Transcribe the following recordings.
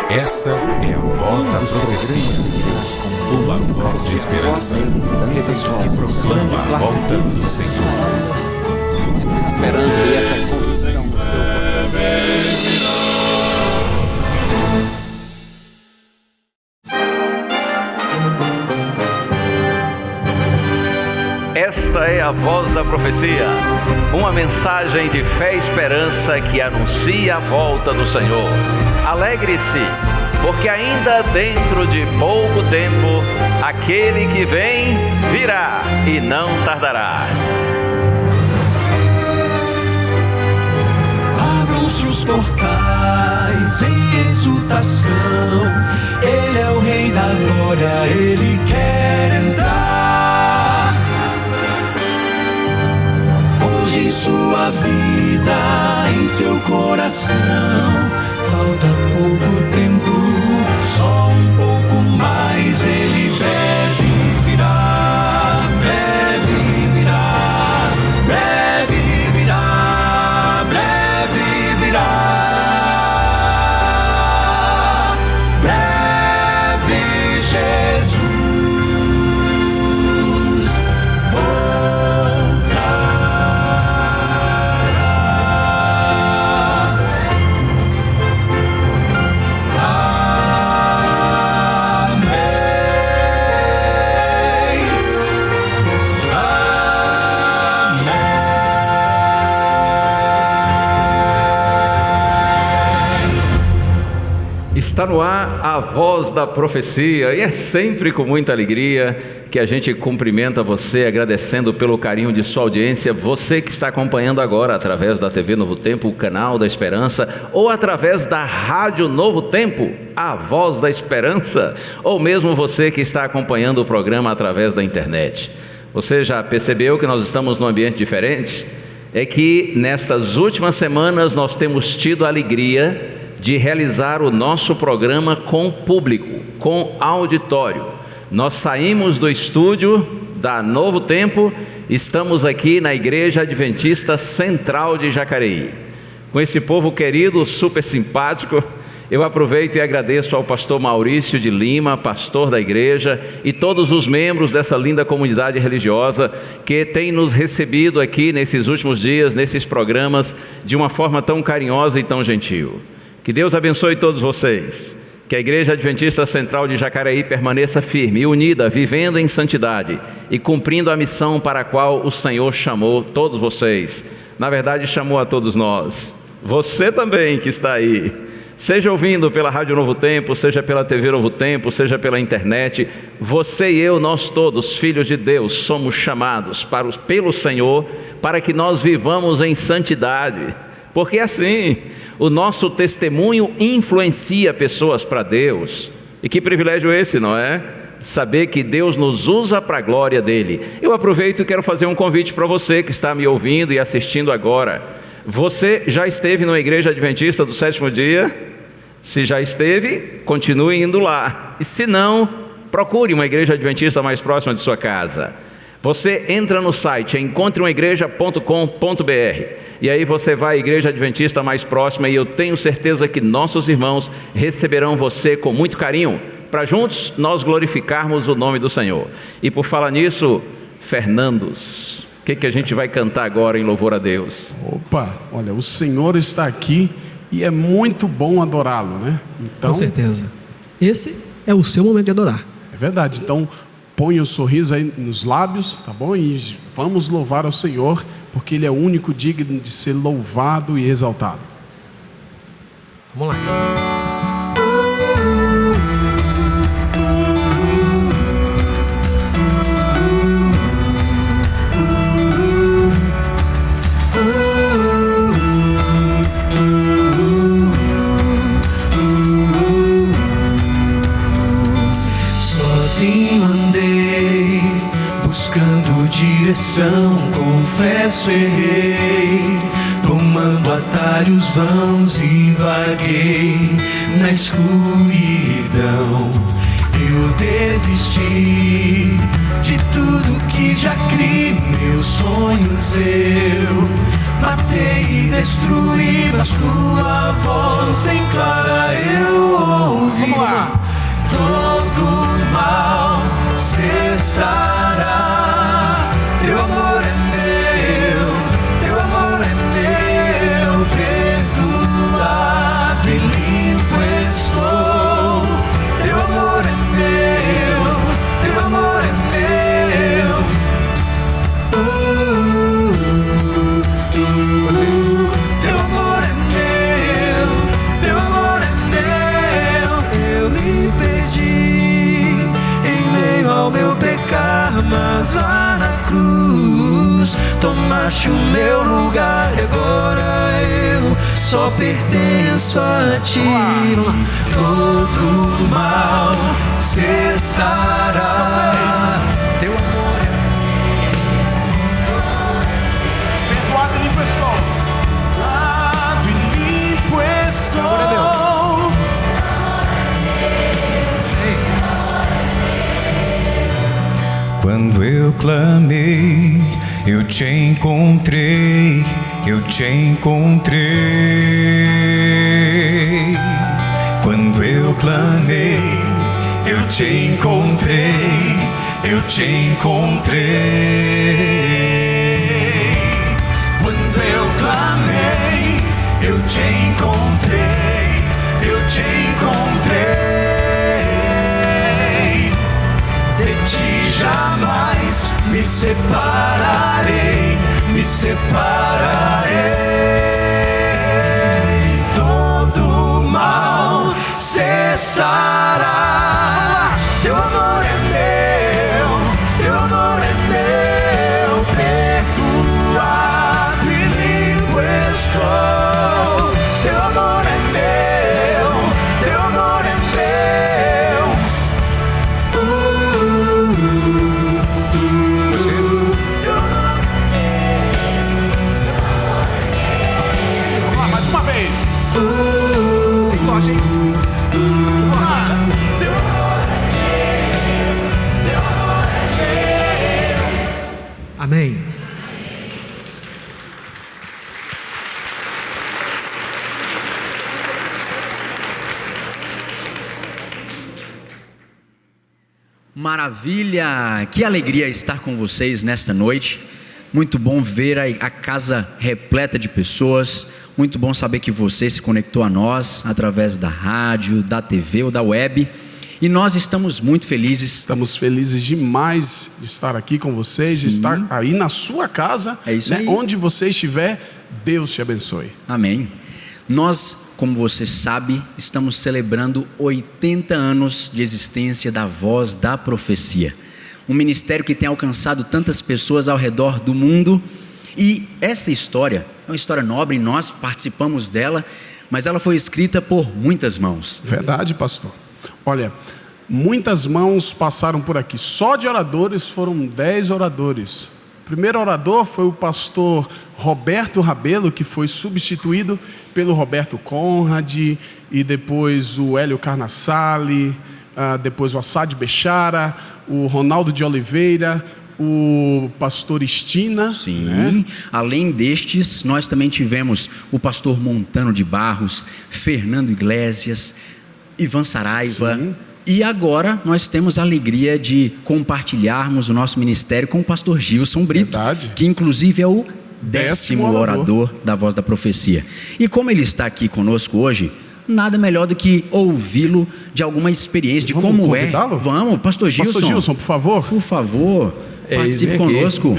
Essa é a voz da profecia, uma voz de esperança que proclama a volta do Senhor. Esperança e essa convicção no seu coração. Esta é a voz da profecia, uma mensagem de fé e esperança que anuncia a volta do Senhor. Alegre-se, porque ainda dentro de pouco tempo, aquele que vem virá e não tardará. Abram-se os portais em exultação, Ele é o Rei da glória, Ele quer entrar. Hoje em sua vida, em seu coração, falta pouco tempo, só um pouco mais, Ele deve virar, breve virá, breve virá, breve virá, breve Jesus voltará. Está no ar a voz da profecia e é sempre com muita alegria que a gente cumprimenta você, agradecendo pelo carinho de sua audiência, você que está acompanhando agora através da TV Novo Tempo, o canal da Esperança, ou através da Rádio Novo Tempo, a voz da Esperança, ou mesmo você que está acompanhando o programa através da internet. Você já percebeu que nós estamos num ambiente diferente? É que nestas últimas semanas nós temos tido a alegria de realizar o nosso programa com público, com auditório. Nós saímos do estúdio da Novo Tempo, estamos aqui na Igreja Adventista Central de Jacareí. Com esse povo querido, super simpático, eu aproveito e agradeço ao pastor Maurício de Lima, pastor da igreja, e todos os membros dessa linda comunidade religiosa que tem nos recebido aqui nesses últimos dias, nesses programas, de uma forma tão carinhosa e tão gentil. Que Deus abençoe todos vocês, que a Igreja Adventista Central de Jacareí permaneça firme e unida, vivendo em santidade e cumprindo a missão para a qual o Senhor chamou todos vocês. Na verdade, chamou a todos nós. Você também que está aí, seja ouvindo pela Rádio Novo Tempo, seja pela TV Novo Tempo, seja pela internet, você e eu, nós todos, filhos de Deus, somos chamados pelo Senhor para que nós vivamos em santidade, porque assim o nosso testemunho influencia pessoas para Deus. E que privilégio esse, não é? Saber que Deus nos usa para a glória dEle. Eu aproveito e quero fazer um convite para você que está me ouvindo e assistindo agora. Você já esteve numa igreja adventista do sétimo dia? Se já esteve, continue indo lá. E se não, procure uma igreja adventista mais próxima de sua casa. Você entra no site encontreumaigreja.com.br e aí você vai à igreja adventista mais próxima e eu tenho certeza que nossos irmãos receberão você com muito carinho, para juntos nós glorificarmos o nome do Senhor. E por falar nisso, Fernandos, o que a gente vai cantar agora em louvor a Deus? Opa, olha, o Senhor está aqui e é muito bom adorá-lo, né? Então, com certeza. Esse é o seu momento de adorar. É verdade, então põe o sorriso aí nos lábios, tá bom? E vamos louvar ao Senhor, porque Ele é o único digno de ser louvado e exaltado. Vamos lá. Confesso, errei, tomando atalhos vãos e vaguei na escuridão. Eu desisti de tudo que já criei, meus sonhos eu matei e destruí, mas tua voz bem clara eu ouvi. Vamos lá. Todo mal cessará. Teu amor é meu, teu amor é meu. Perdoado e limpo estou. Teu amor é meu, teu amor é meu. Teu amor é meu, teu amor é meu. Eu me perdi em meio ao meu pecar, mas lá na cruz tomaste o meu lugar e agora eu só pertenço a ti. Todo mal cessará. Teu amor é Perdoado e limpo estou. Perdoado e limpo estou. Quando eu clamei, eu te encontrei, eu te encontrei. Quando eu clamei, eu te encontrei, eu te encontrei. Quando eu clamei, eu te encontrei, eu te encontrei. De ti jamais me separarei, me separarei. Todo mal cessará. Teu amor é meu, teu amor é meu. Perdoado e limpo estou. Teu amor é meu, teu amor é meu. Vamos lá, mais uma vez. Pode, hein? Amém. Maravilha! Que alegria estar com vocês nesta noite. Muito bom ver a casa repleta de pessoas. Muito bom saber que você se conectou a nós através da rádio, da TV ou da web. E nós estamos muito felizes. Estamos felizes demais de estar aqui com vocês, de estar aí na sua casa. É isso aí. Onde você estiver, Deus te abençoe. Amém. Nós, como você sabe, estamos celebrando 80 anos de existência da Voz da Profecia. Um ministério que tem alcançado tantas pessoas ao redor do mundo. E esta história é uma história nobre, nós participamos dela, mas ela foi escrita por muitas mãos. Verdade, pastor. Olha, muitas mãos passaram por aqui. Só de oradores foram 10 oradores. O primeiro orador foi o pastor Roberto Rabelo, que foi substituído pelo Roberto Conrad, e depois o Hélio Carnassali, depois o Assad Bechara, o Ronaldo de Oliveira, o pastor Estina. Sim, né? Além destes, nós também tivemos o pastor Montano de Barros, Fernando Iglesias, Ivan Saraiva. Sim. E agora nós temos a alegria de compartilharmos o nosso ministério com o pastor Gilson Brito, Verdade. que inclusive é o 10º 10º orador da Voz da Profecia. E como ele está aqui conosco hoje, nada melhor do que ouvi-lo de alguma experiência, de Vamos como convidá-lo? Vamos, pastor Gilson. Pastor Gilson, por favor. Por favor, participe Eis aqui. conosco.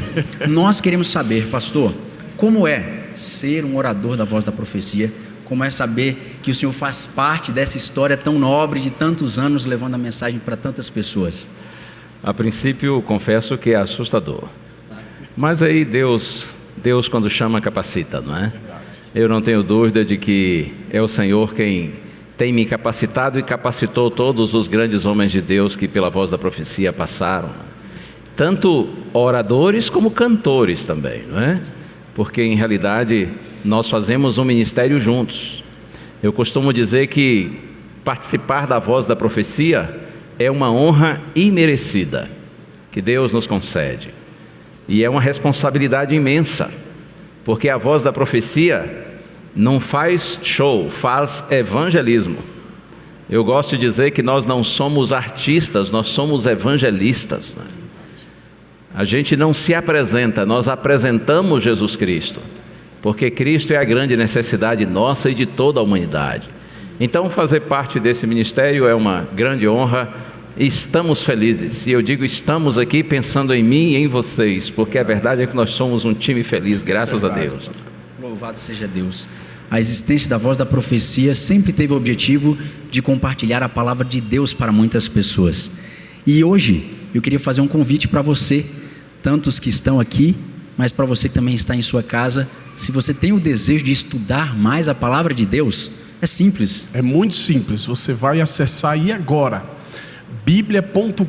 Nós queremos saber, pastor, como é ser um orador da Voz da Profecia, como é saber que o senhor faz parte dessa história tão nobre de tantos anos, levando a mensagem para tantas pessoas. A princípio, confesso que é assustador. Mas aí Deus quando chama, capacita, não é? Eu não tenho dúvida de que é o Senhor quem tem me capacitado e capacitou todos os grandes homens de Deus que pela Voz da Profecia passaram. Tanto oradores como cantores também, não é? Porque em realidade nós fazemos um ministério juntos. Eu costumo dizer que participar da Voz da Profecia é uma honra imerecida que Deus nos concede. E é uma responsabilidade imensa, porque a Voz da Profecia não faz show, faz evangelismo. Eu gosto de dizer que nós não somos artistas, nós somos evangelistas, né? A gente não se apresenta, nós apresentamos Jesus Cristo, porque Cristo é a grande necessidade nossa e de toda a humanidade. Então, fazer parte desse ministério é uma grande honra e estamos felizes. E eu digo estamos aqui pensando em mim e em vocês, porque a verdade é que nós somos um time feliz, graças a Deus. Louvado seja Deus. A existência da Voz da Profecia sempre teve o objetivo de compartilhar a palavra de Deus para muitas pessoas. E hoje eu queria fazer um convite para você, tantos que estão aqui, mas para você que também está em sua casa. Se você tem o desejo de estudar mais a palavra de Deus, é simples. É muito simples, você vai acessar aí agora, biblia.com.br.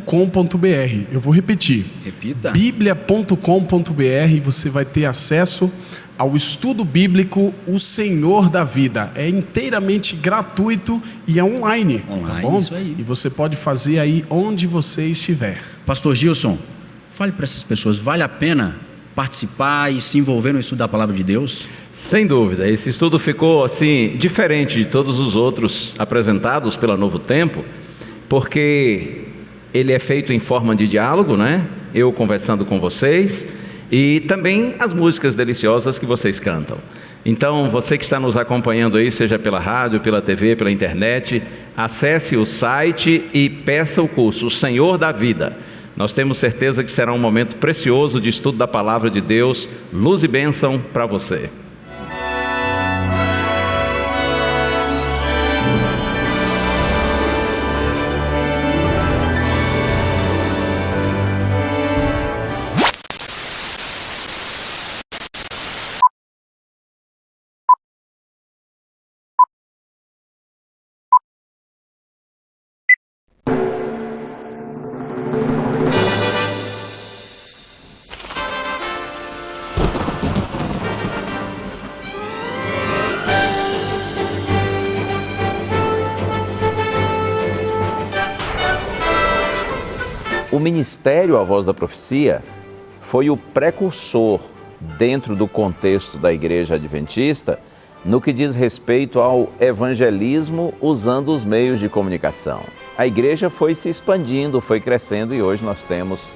Eu vou repetir. Repita. biblia.com.br, você vai ter acesso ao estudo bíblico O Senhor da Vida. É inteiramente gratuito e é online, tá bom? Isso aí. E você pode fazer aí onde você estiver. Pastor Gilson, fale para essas pessoas, vale a pena participar e se envolver no estudo da palavra de Deus? Sem dúvida, esse estudo ficou assim diferente de todos os outros apresentados pela Novo Tempo, porque ele é feito em forma de diálogo, né? Eu conversando com vocês e também as músicas deliciosas que vocês cantam. Então, você que está nos acompanhando aí, seja pela rádio, pela TV, pela internet, acesse o site e peça o curso O Senhor da Vida. Nós temos certeza que será um momento precioso de estudo da palavra de Deus, luz e bênção para você. O ministério A Voz da Profecia foi o precursor dentro do contexto da Igreja Adventista no que diz respeito ao evangelismo usando os meios de comunicação. A igreja foi se expandindo, foi crescendo e hoje nós temos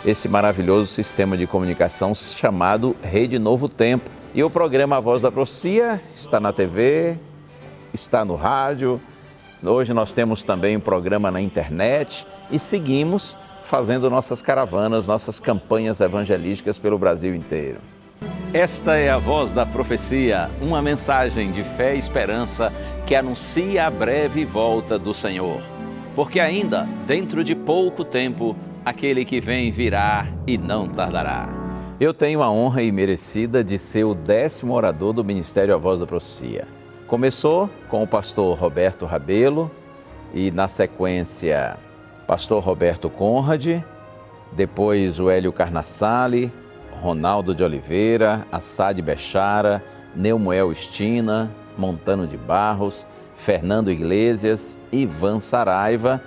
esse maravilhoso sistema de comunicação chamado Rede Novo Tempo. E o programa A Voz da Profecia está na TV, está no rádio, hoje nós temos também um programa na internet e seguimos fazendo nossas caravanas, nossas campanhas evangelísticas pelo Brasil inteiro. Esta é a Voz da Profecia, uma mensagem de fé e esperança que anuncia a breve volta do Senhor. Porque ainda, dentro de pouco tempo, aquele que vem virá e não tardará. Eu tenho a honra imerecida de ser o 10º orador do Ministério A Voz da Profecia. Começou com o pastor Roberto Rabelo e, na sequência, pastor Roberto Conrad, depois o Hélio Carnassali, Ronaldo de Oliveira, Assad Bechara, Neumoel Estina, Montano de Barros, Fernando Iglesias, Ivan Saraiva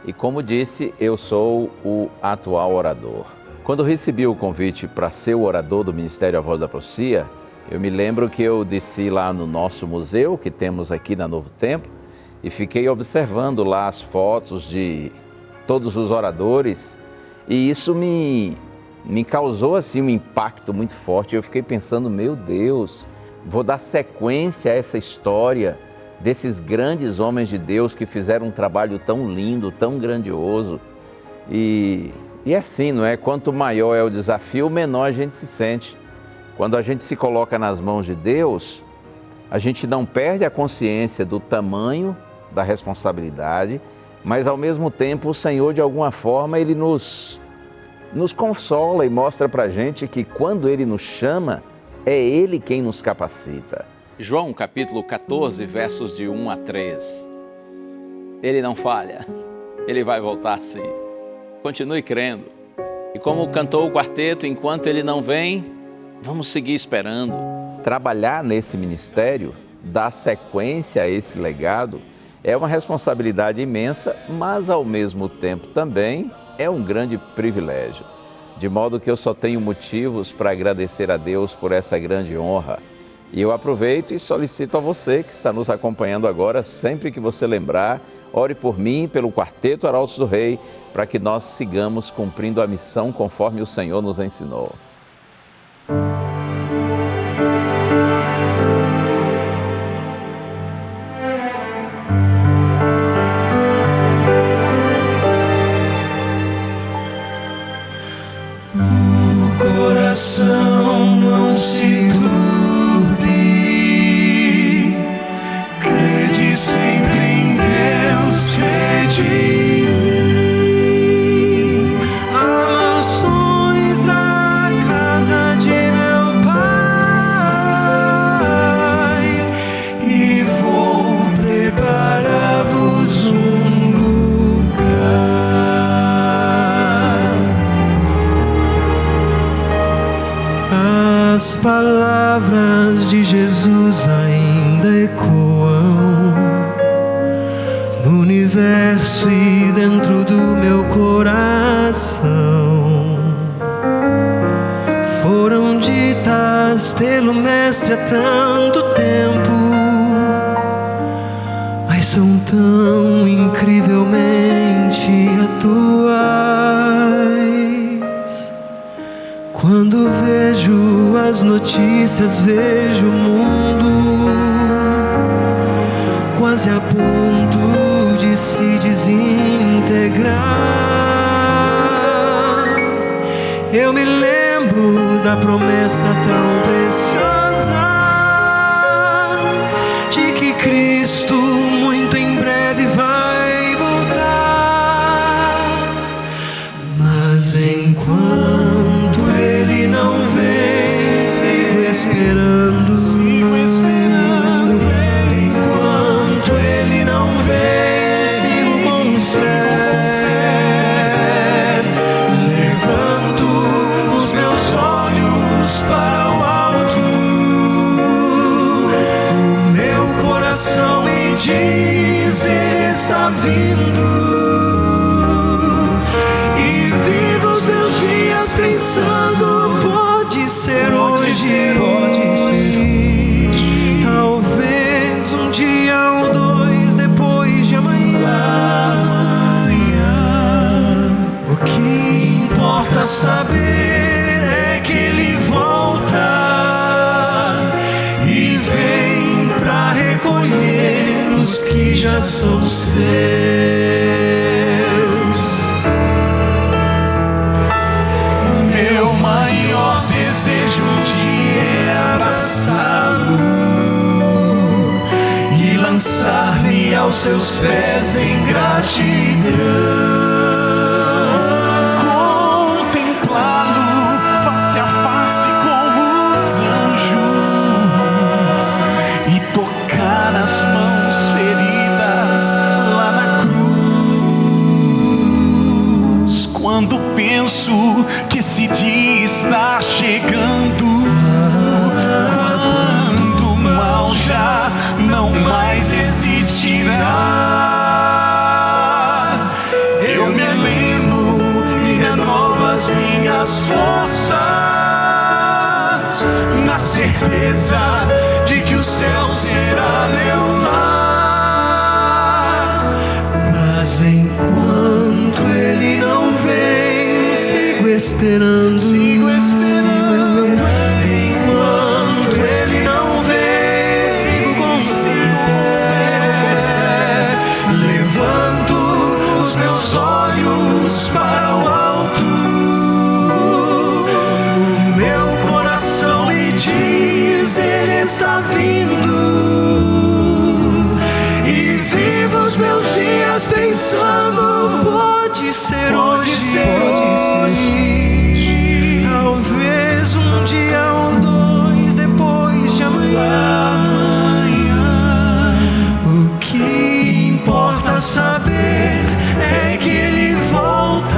e, como disse, eu sou o atual orador. Quando recebi o convite para ser o orador do Ministério A Voz da Profecia, eu me lembro que eu desci lá no nosso museu, que temos aqui na Novo Tempo, e fiquei observando lá as fotos de todos os oradores e isso me causou assim um impacto muito forte. Eu fiquei pensando, meu Deus, vou dar sequência a essa história desses grandes homens de Deus que fizeram um trabalho tão lindo, tão grandioso. E é assim, não é? Quanto maior é o desafio, menor a gente se sente. Quando a gente se coloca nas mãos de Deus, a gente não perde a consciência do tamanho da responsabilidade, mas ao mesmo tempo o Senhor, de alguma forma, Ele nos consola e mostra para a gente que quando Ele nos chama, é Ele quem nos capacita. João capítulo 14, versos de 1 a 3. Ele não falha, Ele vai voltar sim. Continue crendo. E como cantou o quarteto, enquanto Ele não vem, vamos seguir esperando. Trabalhar nesse ministério, dar sequência a esse legado, é uma responsabilidade imensa, mas ao mesmo tempo também é um grande privilégio. de modo que eu só tenho motivos para agradecer a Deus por essa grande honra. E eu aproveito e solicito a você que está nos acompanhando agora, sempre que você lembrar, ore por mim, pelo Quarteto Arautos do Rei, para que nós sigamos cumprindo a missão conforme o Senhor nos ensinou. O coração não se turbe, crede sempre em Deus, crede em mim. Há mansões na casa de meu Pai, e vou preparar-vos um lugar. As palavras de Jesus ainda ecoam no universo e dentro do meu coração. Foram ditas pelo Mestre há tanto tempo, mas são tão incrivelmente atuais. Quando vejo as notícias, vejo o mundo quase a ponto de se desintegrar. Eu me lembro da promessa tão preciosa de que Cristo muito em breve vai voltar. Mas enquanto Ele não vem, sigo esperando, enquanto Ele não vem, sigo com fé. Levanto os meus olhos para o alto, o meu coração me diz, Ele está vindo. E vivo os meus dias pensando, pode ser hoje, talvez um dia ou dois depois de amanhã. O que importa saber é que Ele volta e vem pra recolher os que já são seus. Meu maior desejo um dia é abraçá-lo e lançar-me aos seus pés em gratidão. Contemplá-lo face a face como os anjos e tocar as mãos feridas lá na cruz. Quando penso que esse dia está chegando, quando o mal já não mais existirá, eu me lembro e renovo as minhas forças, na certeza de que o céu será meu lar. Mas enquanto Ele não vem, sigo esperando, enquanto Ele não vem, sigo com fé. Levanto os meus olhos para o alto, o meu coração me diz, Ele está vindo. E vivo os meus dias pensando, pode ser hoje, talvez um dia ou dois depois de amanhã. O que importa saber é que Ele volta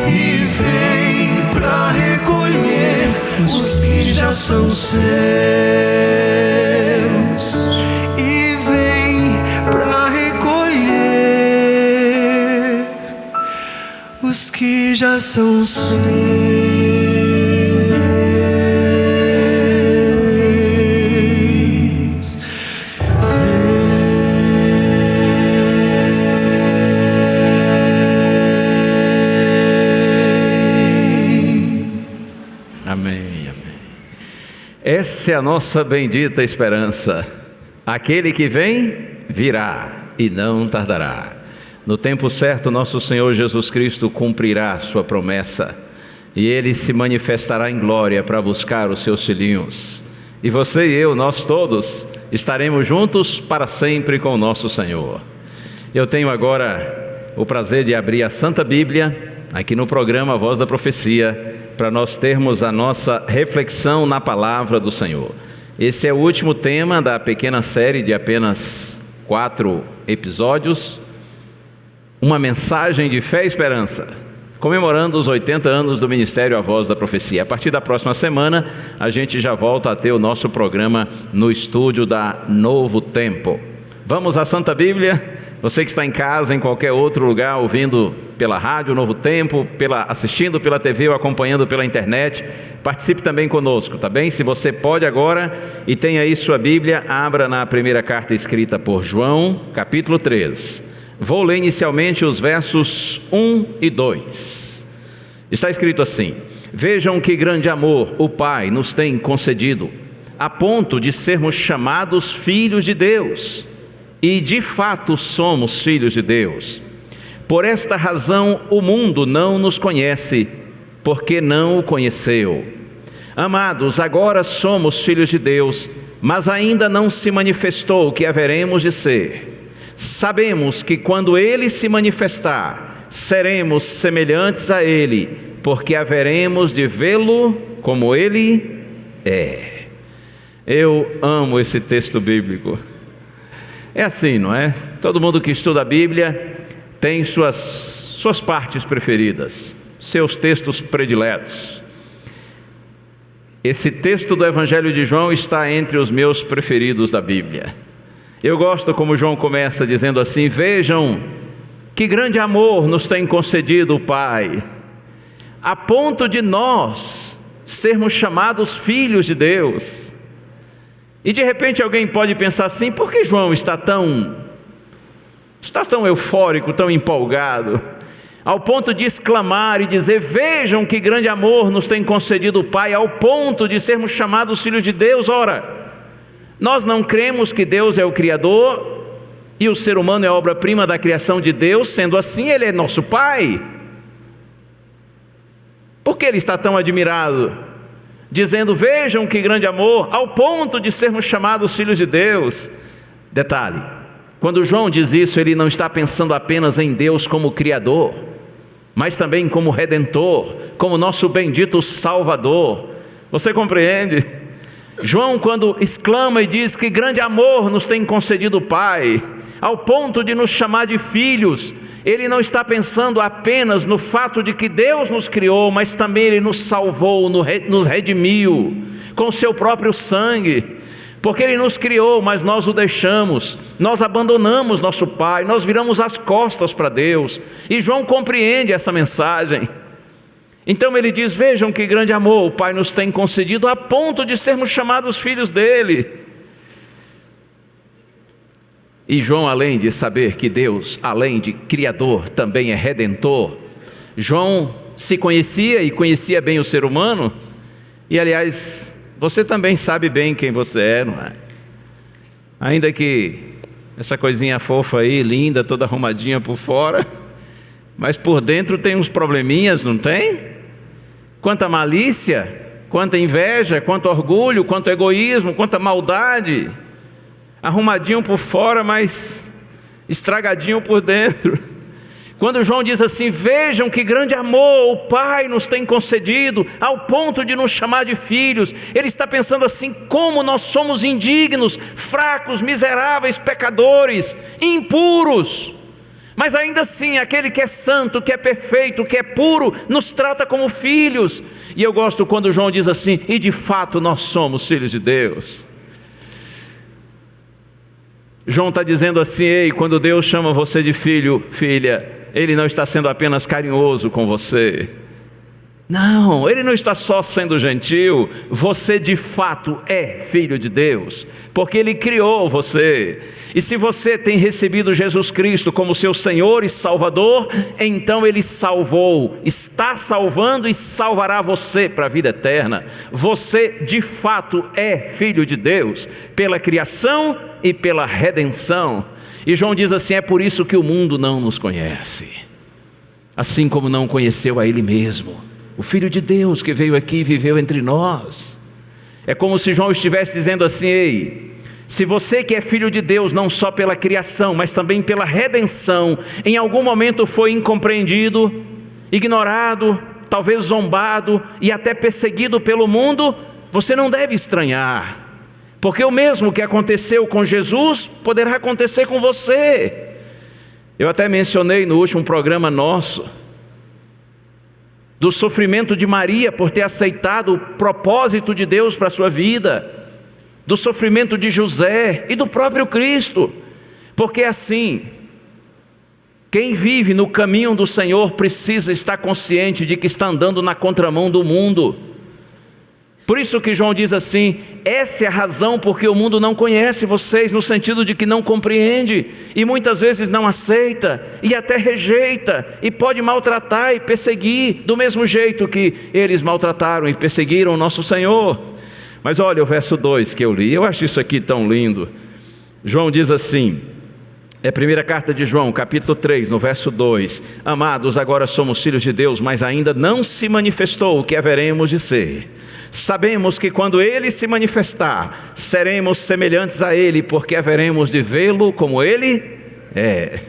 e vem pra recolher os que já são seus, e vem pra recolher os que que já são seus. Amém, amém. Essa é a nossa bendita esperança. Aquele que vem, virá e não tardará. No tempo certo, nosso Senhor Jesus Cristo cumprirá sua promessa e Ele se manifestará em glória para buscar os seus filhinhos. E você e eu, nós todos, estaremos juntos para sempre com o nosso Senhor. Eu tenho agora o prazer de abrir a Santa Bíblia, aqui no programa A Voz da Profecia, para nós termos a nossa reflexão na palavra do Senhor. Esse é o último tema da pequena série de apenas 4 episódios, uma mensagem de fé e esperança, comemorando os 80 anos do Ministério A Voz da Profecia. A partir da próxima semana, a gente já volta a ter o nosso programa no estúdio da Novo Tempo. Vamos à Santa Bíblia. Você que está em casa, em qualquer outro lugar, ouvindo pela rádio Novo Tempo, assistindo pela TV ou acompanhando pela internet, participe também conosco, tá bem? Se você pode agora e tem aí sua Bíblia, abra na primeira carta escrita por João, capítulo 3. Vou ler inicialmente os versos 1 e 2. Está escrito assim: vejam que grande amor o Pai nos tem concedido, a ponto de sermos chamados filhos de Deus. E de fato somos filhos de Deus. Por esta razão o mundo não nos conhece, porque não o conheceu. Amados, agora somos filhos de Deus, mas ainda não se manifestou o que haveremos de ser. Sabemos que quando Ele se manifestar, seremos semelhantes a Ele, porque haveremos de vê-lo como Ele é. Eu amo esse texto bíblico. É assim, não é? Todo mundo que estuda a Bíblia tem suas partes preferidas, seus textos prediletos. Esse texto do Evangelho de João está entre os meus preferidos da Bíblia. Eu gosto como João começa dizendo assim: vejam que grande amor nos tem concedido o Pai, a ponto de nós sermos chamados filhos de Deus. E de repente alguém pode pensar assim: por que João está tão eufórico, tão empolgado, ao ponto de exclamar e dizer: vejam que grande amor nos tem concedido o Pai, ao ponto de sermos chamados filhos de Deus? Ora, nós não cremos que Deus é o Criador e o ser humano é a obra-prima da criação de Deus. Sendo assim, Ele é nosso Pai. Por que Ele está tão admirado, dizendo: vejam que grande amor, ao ponto de sermos chamados filhos de Deus? Detalhe: quando João diz isso, ele não está pensando apenas em Deus como Criador, mas também como Redentor, como nosso bendito Salvador. Você compreende? João, quando exclama e diz que grande amor nos tem concedido o Pai, ao ponto de nos chamar de filhos, ele não está pensando apenas no fato de que Deus nos criou, mas também Ele nos salvou, nos redimiu com o seu próprio sangue. Porque Ele nos criou, mas nós o deixamos, nós abandonamos nosso Pai, nós viramos as costas para Deus. E João compreende essa mensagem. Então ele diz: vejam que grande amor o Pai nos tem concedido, a ponto de sermos chamados filhos dEle. E João, além de saber que Deus, além de Criador, também é Redentor, João se conhecia e conhecia bem o ser humano. E aliás, você também sabe bem quem você é, não é? Ainda que essa coisinha fofa aí, linda, toda arrumadinha por fora, mas por dentro tem uns probleminhas, não tem? Quanta malícia, quanta inveja, quanto orgulho, quanto egoísmo, quanta maldade. Arrumadinho por fora, mas estragadinho por dentro. Quando João diz assim: vejam que grande amor o Pai nos tem concedido, ao ponto de nos chamar de filhos, ele está pensando assim: como nós somos indignos, fracos, miseráveis, pecadores, impuros. Mas ainda assim, aquele que é santo, que é perfeito, que é puro, nos trata como filhos. E eu gosto quando João diz assim: e de fato nós somos filhos de Deus. João está dizendo assim: ei, quando Deus chama você de filho, filha, Ele não está sendo apenas carinhoso com você. Não, Ele não está só sendo gentil. Você de fato é filho de Deus, porque Ele criou você. E se você tem recebido Jesus Cristo como seu Senhor e Salvador, então Ele salvou, está salvando e salvará você para a vida eterna. Você de fato é filho de Deus, pela criação e pela redenção. E João diz assim: é por isso que o mundo não nos conhece, assim como não conheceu a Ele mesmo. O Filho de Deus que veio aqui e viveu entre nós. É como se João estivesse dizendo assim: ei, se você que é filho de Deus, não só pela criação, mas também pela redenção, em algum momento foi incompreendido, ignorado, talvez zombado e até perseguido pelo mundo, você não deve estranhar, porque o mesmo que aconteceu com Jesus poderá acontecer com você. Eu até mencionei no último programa nosso do sofrimento de Maria por ter aceitado o propósito de Deus para a sua vida, do sofrimento de José e do próprio Cristo, porque assim, quem vive no caminho do Senhor precisa estar consciente de que está andando na contramão do mundo. Por isso que João diz assim: essa é a razão porque o mundo não conhece vocês, no sentido de que não compreende, e muitas vezes não aceita, e até rejeita, e pode maltratar e perseguir, do mesmo jeito que eles maltrataram e perseguiram o nosso Senhor. Mas olha o verso 2 que eu li, eu acho isso aqui tão lindo. João diz assim, é a primeira carta de João, capítulo 3, no verso 2: amados, agora somos filhos de Deus, mas ainda não se manifestou o que haveremos de ser. Sabemos que quando Ele se manifestar, seremos semelhantes a Ele, porque haveremos de vê-lo como Ele é.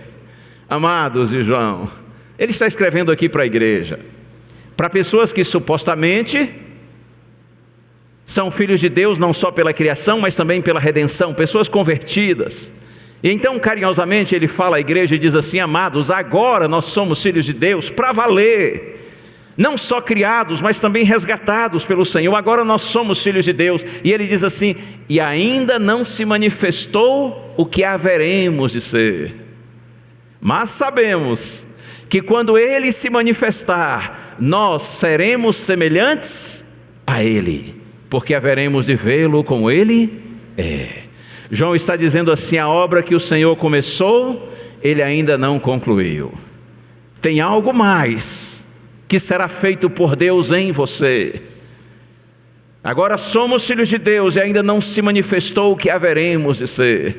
Amados de João, ele está escrevendo aqui para a igreja, para pessoas que supostamente são filhos de Deus, não só pela criação, mas também pela redenção, pessoas convertidas. E então carinhosamente ele fala à igreja e diz assim: amados, agora nós somos filhos de Deus para valer. Não só criados, mas também resgatados pelo Senhor. Agora nós somos filhos de Deus. E ele diz assim: e ainda não se manifestou o que haveremos de ser. Mas sabemos que quando Ele se manifestar, nós seremos semelhantes a Ele, porque haveremos de vê-lo como Ele é. João está dizendo assim: a obra que o Senhor começou, Ele ainda não concluiu. Tem algo mais que será feito por Deus em você. Agora somos filhos de Deus e ainda não se manifestou o que haveremos de ser.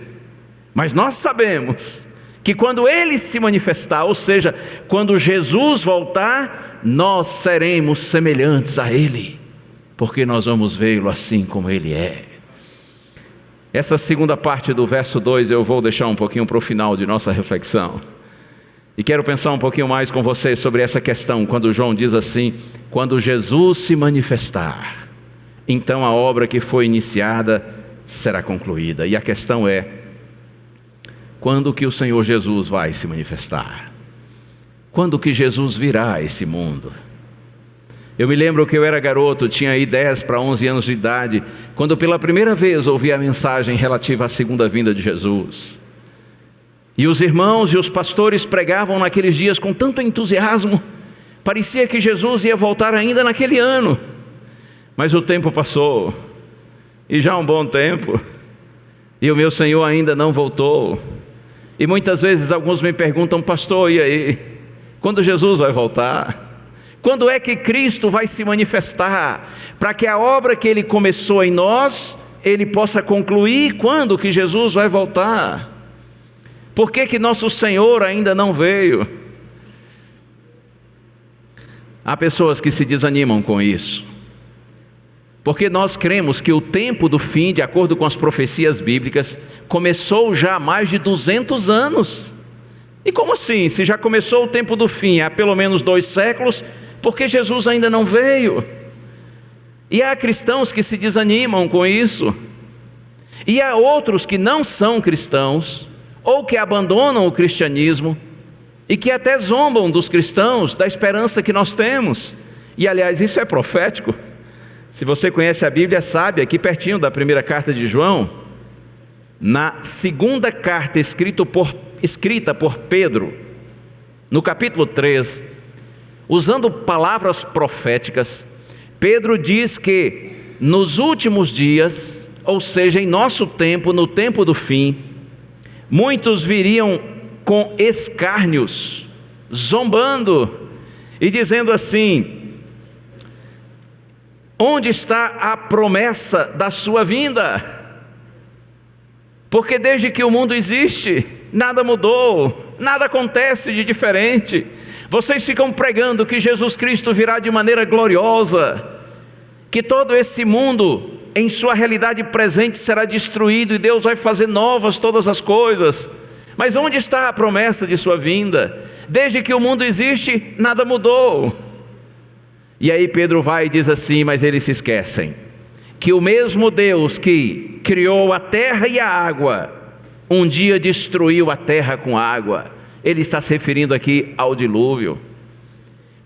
Mas nós sabemos que quando Ele se manifestar, ou seja, quando Jesus voltar, nós seremos semelhantes a Ele, porque nós vamos vê-lo assim como Ele é. Essa segunda parte do verso 2 eu vou deixar um pouquinho para o final de nossa reflexão. E quero pensar um pouquinho mais com vocês sobre essa questão, quando João diz assim: quando Jesus se manifestar, então a obra que foi iniciada será concluída. E a questão é: quando que o Senhor Jesus vai se manifestar? Quando que Jesus virá a esse mundo? Eu me lembro que eu era garoto, tinha aí 10 para 11 anos de idade, quando pela primeira vez ouvi a mensagem relativa à segunda vinda de Jesus. E os irmãos e os pastores pregavam naqueles dias com tanto entusiasmo, parecia que Jesus ia voltar ainda naquele ano. Mas o tempo passou, e já há um bom tempo, e o meu Senhor ainda não voltou. E muitas vezes alguns me perguntam: pastor, e aí? Quando Jesus vai voltar? Quando é que Cristo vai se manifestar? Para que a obra que Ele começou em nós, Ele possa concluir. Quando que Jesus vai voltar? Por que que nosso Senhor ainda não veio? Há pessoas que se desanimam com isso, porque nós cremos que o tempo do fim, de acordo com as profecias bíblicas, começou já há mais de 200 anos. E como assim? Se já começou o tempo do fim há pelo menos 2 séculos, por que Jesus ainda não veio? E há cristãos que se desanimam com isso, e há outros que não são cristãos, ou que abandonam o cristianismo, e que até zombam dos cristãos, da esperança que nós temos. E aliás, isso é profético. Se você conhece a Bíblia, sabe, aqui pertinho da primeira carta de João, na segunda carta escrita por Pedro, No capítulo 3, usando palavras proféticas, Pedro diz que nos últimos dias, ou seja, em nosso tempo, no tempo do fim, muitos viriam com escárnios, zombando e dizendo assim: onde está a promessa da sua vinda? Porque desde que o mundo existe, nada mudou, nada acontece de diferente. Vocês ficam pregando que Jesus Cristo virá de maneira gloriosa, que todo esse mundo, em sua realidade presente, será destruído e Deus vai fazer novas todas as coisas. Mas onde está a promessa de sua vinda? Desde que o mundo existe, nada mudou. E aí Pedro vai e diz assim: mas eles se esquecem que o mesmo Deus que criou a terra e a água, um dia destruiu a terra com água. Ele está se referindo aqui ao dilúvio.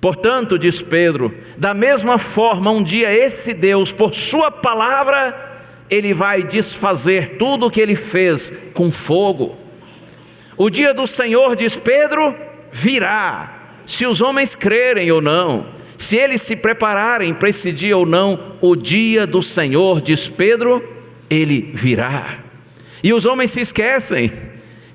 Portanto, diz Pedro, da mesma forma, um dia esse Deus, por sua palavra, Ele vai desfazer tudo o que Ele fez com fogo. O dia do Senhor, diz Pedro, virá, se os homens crerem ou não, se eles se prepararem para esse dia ou não. O dia do Senhor, diz Pedro, Ele virá. E os homens se esquecem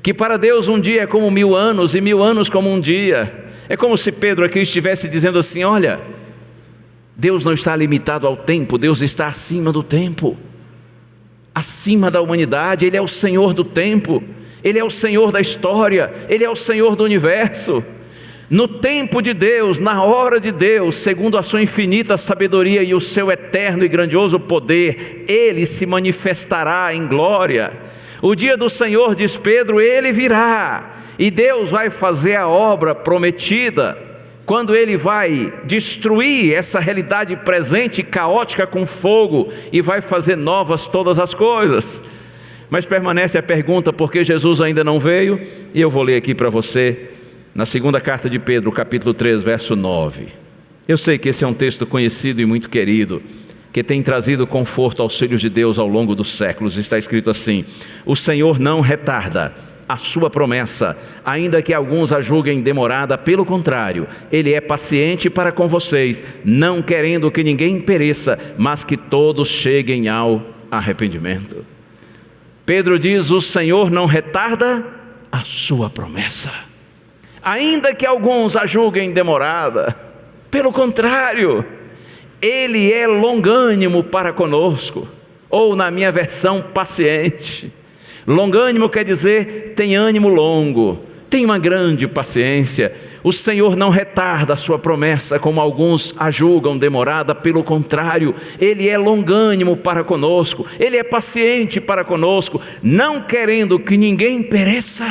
que para Deus um dia é como 1000 anos e 1000 anos como um dia. É como se Pedro aqui estivesse dizendo assim: olha, Deus não está limitado ao tempo, Deus está acima do tempo, acima da humanidade. Ele é o Senhor do tempo, Ele é o Senhor da história, Ele é o Senhor do universo. No tempo de Deus, na hora de Deus, segundo a sua infinita sabedoria e o seu eterno e grandioso poder, Ele se manifestará em glória. O dia do Senhor, diz Pedro, Ele virá, e Deus vai fazer a obra prometida, quando Ele vai destruir essa realidade presente, caótica, com fogo, e vai fazer novas todas as coisas. Mas permanece a pergunta: por que Jesus ainda não veio? E eu vou ler aqui para você, na segunda carta de Pedro, capítulo 3, verso 9. Eu sei que esse é um texto conhecido e muito querido, que tem trazido conforto aos filhos de Deus ao longo dos séculos. Está escrito assim: o Senhor não retarda a sua promessa, ainda que alguns a julguem demorada, pelo contrário, Ele é paciente para com vocês, não querendo que ninguém pereça, mas que todos cheguem ao arrependimento. Pedro diz: o Senhor não retarda a sua promessa, ainda que alguns a julguem demorada, pelo contrário, Ele é longânimo para conosco, ou na minha versão, paciente. Longânimo quer dizer tem ânimo longo, tem uma grande paciência. O Senhor não retarda a sua promessa, como alguns a julgam demorada, pelo contrário, Ele é longânimo para conosco, Ele é paciente para conosco, não querendo que ninguém pereça.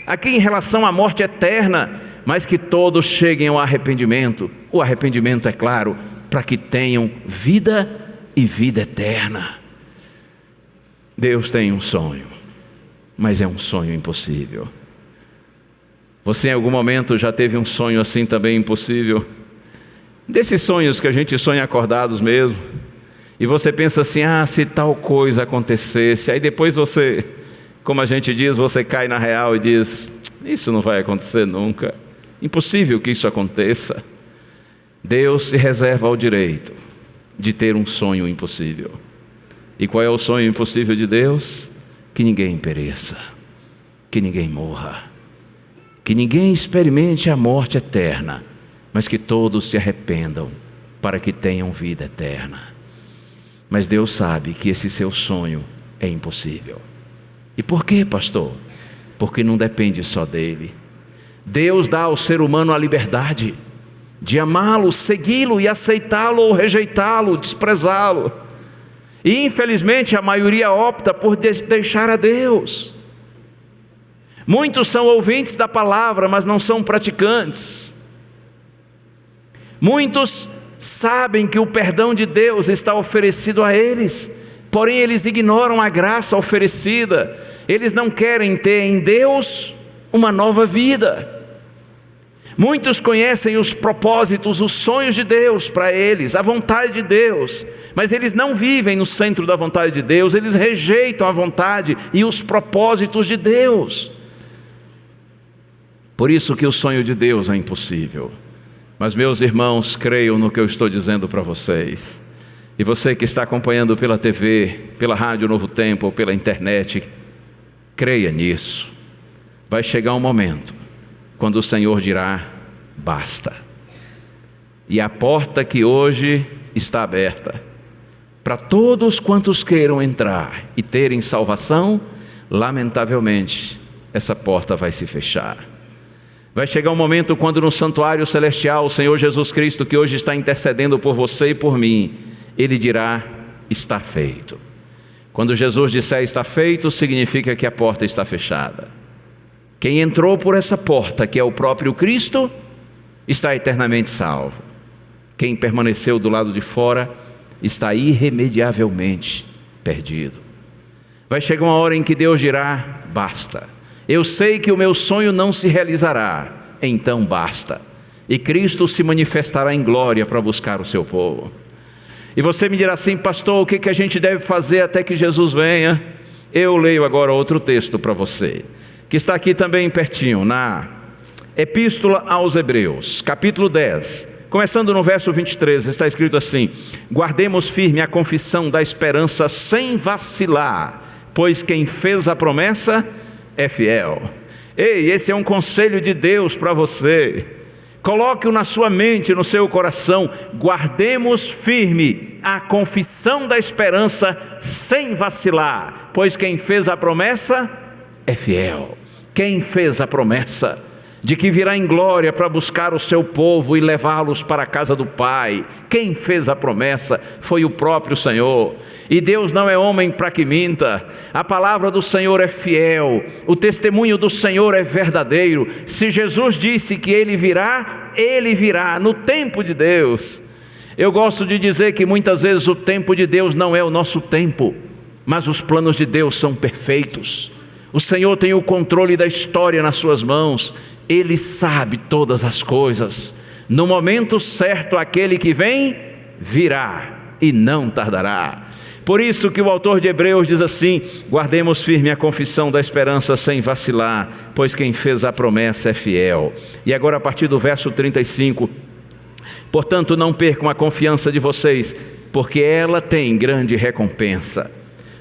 Aqui em relação à morte eterna, mas que todos cheguem ao arrependimento. O arrependimento, é claro, para que tenham vida e vida eterna. Deus tem um sonho, mas é um sonho impossível. Você em algum momento já teve um sonho assim também impossível? Desses sonhos que a gente sonha acordados mesmo, e você pensa assim: se tal coisa acontecesse, aí depois você, como a gente diz, você cai na real e diz: isso não vai acontecer nunca, impossível que isso aconteça. Deus se reserva o direito de ter um sonho impossível. E qual é o sonho impossível de Deus? Que ninguém pereça, que ninguém morra, que ninguém experimente a morte eterna, mas que todos se arrependam para que tenham vida eterna. Mas Deus sabe que esse seu sonho é impossível. E por quê, pastor? Porque não depende só dele. Deus dá ao ser humano a liberdade de amá-lo, segui-lo e aceitá-lo ou rejeitá-lo, desprezá-lo. E infelizmente a maioria opta por deixar a Deus. Muitos são ouvintes da palavra, mas não são praticantes. Muitos sabem que o perdão de Deus está oferecido a eles, porém eles ignoram a graça oferecida. Eles não querem ter em Deus uma nova vida. Muitos conhecem os propósitos, os sonhos de Deus para eles, a vontade de Deus, mas eles não vivem no centro da vontade de Deus, eles rejeitam a vontade e os propósitos de Deus. Por isso que o sonho de Deus é impossível. Mas, meus irmãos, creiam no que eu estou dizendo para vocês. E você que está acompanhando pela TV, pela Rádio Novo Tempo ou pela internet, creia nisso. Vai chegar um momento quando o Senhor dirá: basta. E a porta que hoje está aberta para todos quantos queiram entrar e terem salvação, lamentavelmente, essa porta vai se fechar. Vai chegar um momento quando no santuário celestial o Senhor Jesus Cristo, que hoje está intercedendo por você e por mim, Ele dirá: está feito. Quando Jesus disser está feito, significa que a porta está fechada. Quem entrou por essa porta, que é o próprio Cristo, está eternamente salvo. Quem permaneceu do lado de fora está irremediavelmente perdido. Vai chegar uma hora em que Deus dirá: basta. Eu sei que o meu sonho não se realizará, então basta. E Cristo se manifestará em glória para buscar o seu povo. E você me dirá assim: pastor, o que a gente deve fazer até que Jesus venha? Eu leio agora outro texto para você, que está aqui também pertinho, na Epístola aos Hebreus, capítulo 10, começando no verso 23, está escrito assim: guardemos firme a confissão da esperança sem vacilar, pois quem fez a promessa é fiel. Ei, esse é um conselho de Deus para você. Coloque-o na sua mente, no seu coração. Guardemos firme a confissão da esperança sem vacilar, pois quem fez a promessa é fiel. Quem fez a promessa de que virá em glória para buscar o seu povo e levá-los para a casa do Pai, quem fez a promessa foi o próprio Senhor. E Deus não é homem para que minta. A palavra do Senhor é fiel, o testemunho do Senhor é verdadeiro. Se Jesus disse que Ele virá no tempo de Deus. Eu gosto de dizer que muitas vezes o tempo de Deus não é o nosso tempo, mas os planos de Deus são perfeitos. O Senhor tem o controle da história nas suas mãos. Ele sabe todas as coisas. No momento certo, aquele que vem, virá e não tardará. Por isso que o autor de Hebreus diz assim: guardemos firme a confissão da esperança sem vacilar, pois quem fez a promessa é fiel. E agora a partir do verso 35, portanto não percam a confiança de vocês, porque ela tem grande recompensa.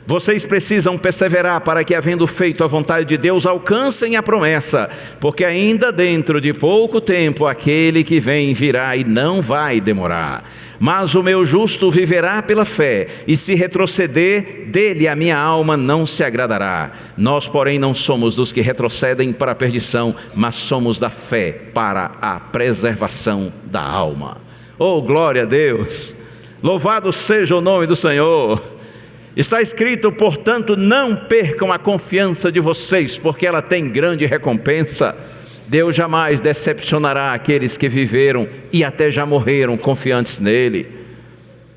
Vocês precisam perseverar para que, havendo feito a vontade de Deus, alcancem a promessa, porque ainda dentro de pouco tempo aquele que vem virá e não vai demorar. Mas o meu justo viverá pela fé, e se retroceder, dele a minha alma não se agradará. Nós, porém, não somos dos que retrocedem para a perdição, mas somos da fé para a preservação da alma. Oh, glória a Deus! Louvado seja o nome do Senhor! Está escrito, portanto, não percam a confiança de vocês, porque ela tem grande recompensa. Deus jamais decepcionará aqueles que viveram e até já morreram confiantes nele.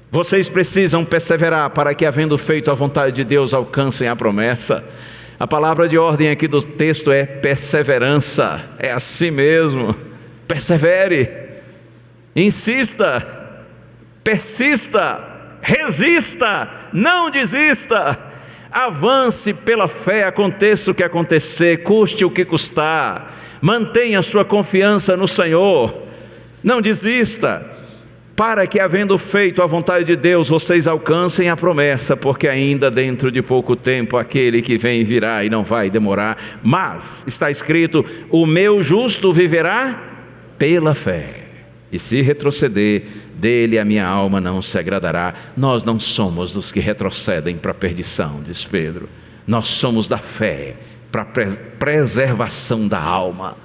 Vocês precisam perseverar para que, havendo feito a vontade de Deus, alcancem a promessa. A palavra de ordem aqui do texto é perseverança. É assim mesmo. Persevere, insista, persista, resista, não desista, avance pela fé, aconteça o que acontecer, custe o que custar, mantenha sua confiança no Senhor, não desista, para que, havendo feito a vontade de Deus, vocês alcancem a promessa, porque ainda dentro de pouco tempo aquele que vem virá e não vai demorar. Mas está escrito: o meu justo viverá pela fé, e se retroceder, dele a minha alma não se agradará. Nós não somos dos que retrocedem para a perdição, diz Pedro. Nós somos da fé para a preservação da alma.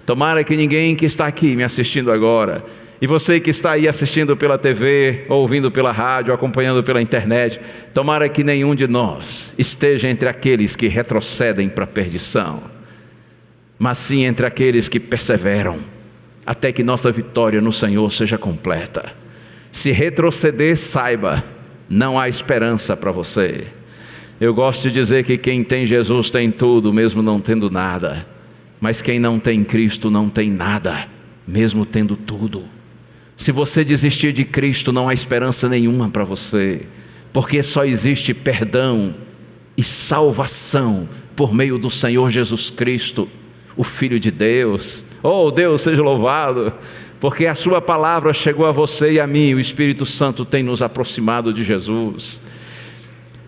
Tomara que ninguém que está aqui me assistindo agora, e você que está aí assistindo pela TV, ouvindo pela rádio, acompanhando pela internet, tomara que nenhum de nós esteja entre aqueles que retrocedem para a perdição, mas sim entre aqueles que perseveram até que nossa vitória no Senhor seja completa. Se retroceder, saiba, não há esperança para você. Eu gosto de dizer que quem tem Jesus tem tudo, mesmo não tendo nada. Mas quem não tem Cristo não tem nada, mesmo tendo tudo. Se você desistir de Cristo, não há esperança nenhuma para você, porque só existe perdão e salvação por meio do Senhor Jesus Cristo, o Filho de Deus. Oh, Deus seja louvado, porque a sua palavra chegou a você e a mim, o Espírito Santo tem nos aproximado de Jesus.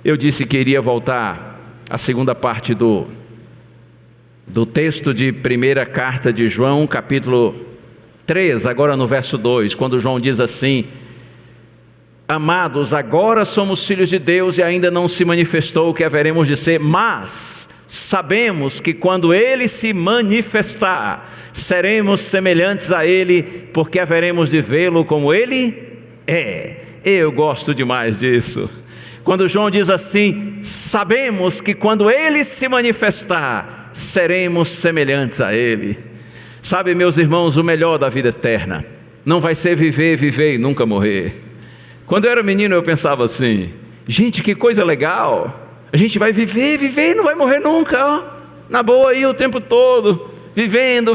Eu disse que iria voltar à segunda parte do texto de primeira carta de João, capítulo 3, agora no verso 2, quando João diz assim: amados, agora somos filhos de Deus e ainda não se manifestou o que haveremos de ser, mas sabemos que quando Ele se manifestar, seremos semelhantes a Ele, porque haveremos de vê-lo como Ele é. Eu gosto demais disso. Quando João diz assim: sabemos que quando Ele se manifestar, seremos semelhantes a Ele. Sabe, meus irmãos, o melhor da vida eterna não vai ser viver e nunca morrer. Quando eu era menino eu pensava assim: gente, que coisa legal, a gente vai viver e não vai morrer nunca, ó. Na boa aí o tempo todo, vivendo.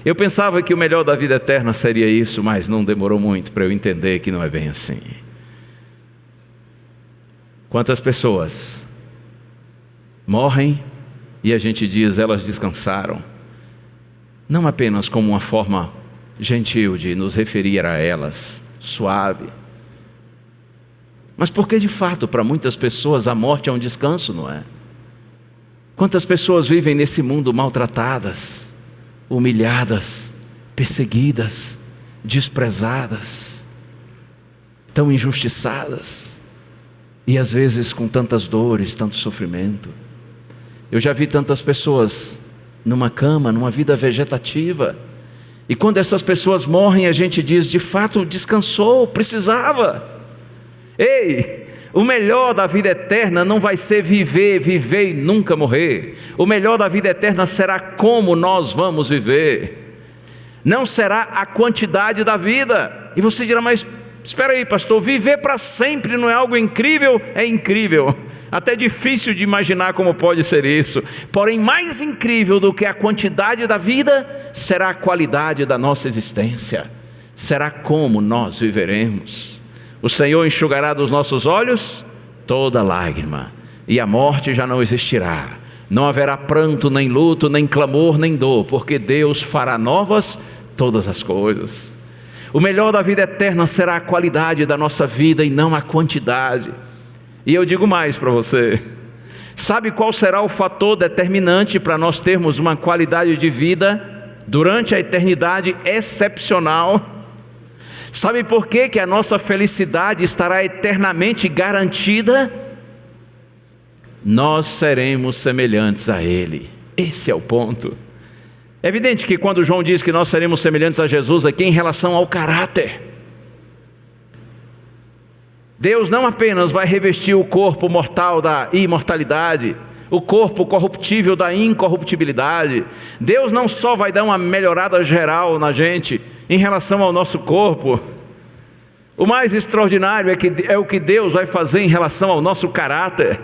Eu pensava que o melhor da vida eterna seria isso, mas não demorou muito para eu entender que não é bem assim. Quantas pessoas morrem e a gente diz elas descansaram, não apenas como uma forma gentil de nos referir a elas, suave, mas porque de fato para muitas pessoas a morte é um descanso, não é? Quantas pessoas vivem nesse mundo maltratadas, humilhadas, perseguidas, desprezadas, tão injustiçadas, e às vezes com tantas dores, tanto sofrimento. Eu já vi tantas pessoas numa cama, numa vida vegetativa, e quando essas pessoas morrem a gente diz: de fato descansou, precisava. Ei, o melhor da vida eterna não vai ser viver e nunca morrer. O melhor da vida eterna será como nós vamos viver. Não será a quantidade da vida. E você dirá: mas espera aí, pastor, viver para sempre não é algo incrível? É incrível, até difícil de imaginar como pode ser isso. Porém, mais incrível do que a quantidade da vida será a qualidade da nossa existência. Será como nós viveremos. O Senhor enxugará dos nossos olhos toda lágrima, e a morte já não existirá. Não haverá pranto, nem luto, nem clamor, nem dor, porque Deus fará novas todas as coisas. O melhor da vida eterna será a qualidade da nossa vida e não a quantidade. E eu digo mais para você: sabe qual será o fator determinante para nós termos uma qualidade de vida durante a eternidade excepcional? Sabe por que a nossa felicidade estará eternamente garantida? Nós seremos semelhantes a Ele. Esse é o ponto. É evidente que quando João diz que nós seremos semelhantes a Jesus aqui em relação ao caráter, Deus não apenas vai revestir o corpo mortal da imortalidade, o corpo corruptível da incorruptibilidade. Deus não só vai dar uma melhorada geral na gente em relação ao nosso corpo. O mais extraordinário é o que Deus vai fazer em relação ao nosso caráter.